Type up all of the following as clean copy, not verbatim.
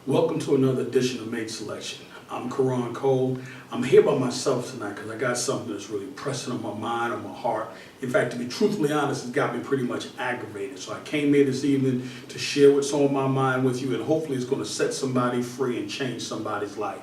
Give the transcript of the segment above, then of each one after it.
Welcome to another edition of Mate Selection. I'm Kieron Cole. I'm here by myself tonight because I got something that's really pressing on my mind, on my heart. In fact, to be truthfully honest, it's got me pretty much aggravated. So I came here this evening to share what's on my mind with you, and hopefully it's going to set somebody free and change somebody's life.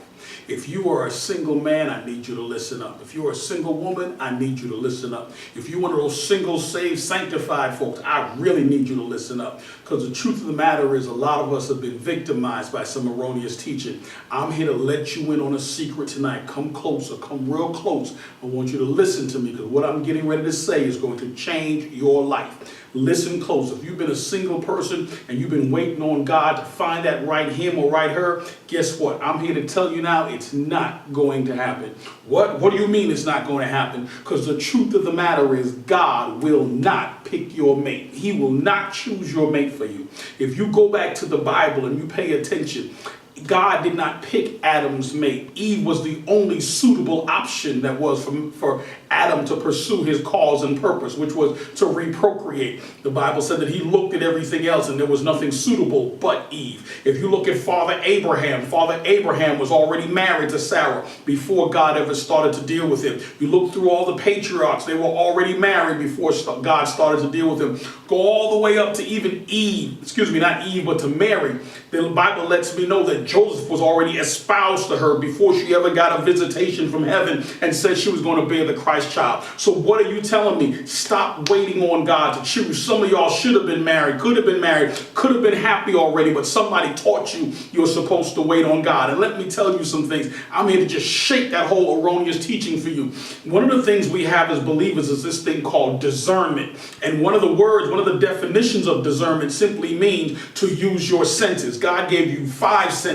If you are a single man, I need you to listen up. If you're a single woman, I need you to listen up. If you're one of those single, saved, sanctified folks, I really need you to listen up. Because the truth of the matter is a lot of us have been victimized by some erroneous teaching. I'm here to let you in on a secret tonight. Come closer, come real close. I want you to listen to me because what I'm getting ready to say is going to change your life. Listen close. If you've been a single person and you've been waiting on God to find that right him or right her, guess what? I'm here to tell you now it's not going to happen. What do you mean it's not going to happen? Because the truth of the matter is God will not pick your mate. He will not choose your mate for you. If you go back to the Bible and you pay attention, God did not pick Adam's mate. Eve was the only suitable option that was for Adam to pursue his cause and purpose, which was to reprocreate. The Bible said that he looked at everything else and there was nothing suitable but Eve. If you look at Father Abraham was already married to Sarah before God ever started to deal with him. You look through all the patriarchs, they were already married before God started to deal with them. Go all the way up to even not Eve, but to Mary. The Bible lets me know that Joseph was already espoused to her before she ever got a visitation from heaven and said she was going to bear the Christ child. So what are you telling me? Stop waiting on God to choose. Some of y'all should have been married, could have been happy already, but somebody taught you you're supposed to wait on God. And let me tell you some things. I'm here to just shake that whole erroneous teaching for you. One of the things we have as believers is this thing called discernment. And one of the definitions of discernment simply means to use your senses. God gave you 5 senses.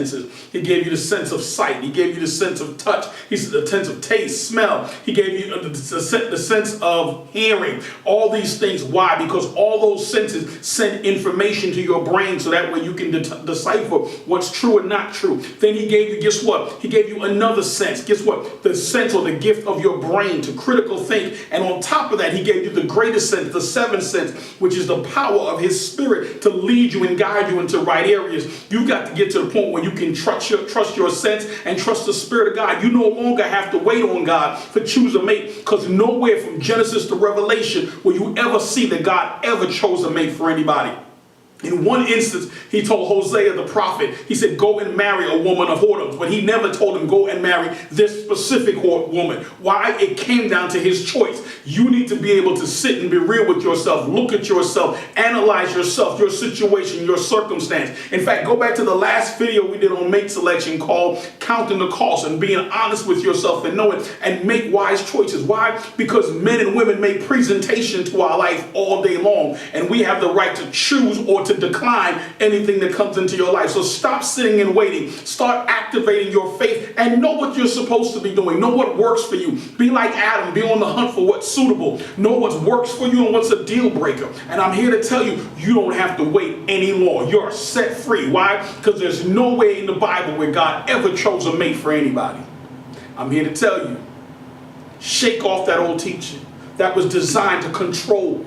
He gave you the sense of sight. He gave you the sense of touch. He said the sense of taste, smell. He gave you the sense of hearing. All these things. Why? Because all those senses send information to your brain so that way you can decipher what's true and not true. Then he gave you, guess what? He gave you another sense. Guess what? The sense or the gift of your brain to critical think. And on top of that, he gave you the greatest sense, the 7th sense, which is the power of his spirit to lead you and guide you into right areas. You've got to get to the point where you can trust your sense and trust the Spirit of God. You no longer have to wait on God to choose a mate, because nowhere from Genesis to Revelation will you ever see that God ever chose a mate for anybody. In one instance, he told Hosea the prophet, he said, go and marry a woman of whoredoms. But he never told him, go and marry this specific woman. Why? It came down to his choice. You need to be able to sit and be real with yourself, look at yourself, analyze yourself, your situation, your circumstance. In fact, go back to the last video we did on mate selection called Counting the Cost and being honest with yourself and know it and make wise choices. Why? Because men and women make presentation to our life all day long, and we have the right to choose or to decline anything that comes into your life. So stop sitting and waiting. Start activating your faith and know what you're supposed to be doing. Know what works for you. Be like Adam. Be on the hunt for what's suitable. Know what works for you and what's a deal breaker. And I'm here to tell you, you don't have to wait anymore. You're set free. Why? Because there's no way in the Bible where God ever chose a mate for anybody. I'm here to tell you, shake off that old teaching that was designed to control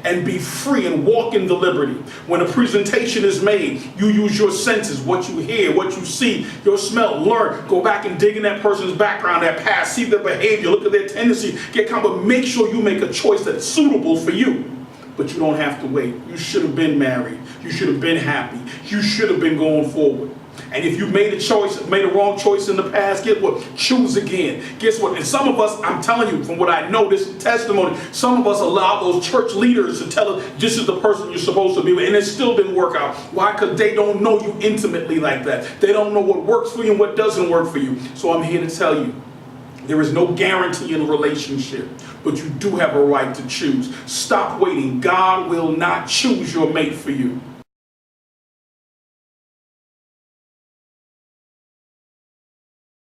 and be free and walk in the liberty. When a presentation is made, you use your senses, what you hear, what you see, your smell, learn, go back and dig in that person's background, that past, see their behavior, look at their tendencies, but make sure you make a choice that's suitable for you. But you don't have to wait. You should have been married. You should have been happy. You should have been going forward. And if you made a wrong choice in the past, guess what? Choose again. Guess what? And some of us, I'm telling you, from what I know, this testimony, some of us allow those church leaders to tell us this is the person you're supposed to be with, and it still didn't work out. Why? Because they don't know you intimately like that. They don't know what works for you and what doesn't work for you. So I'm here to tell you, there is no guarantee in a relationship, but you do have a right to choose. Stop waiting. God will not choose your mate for you.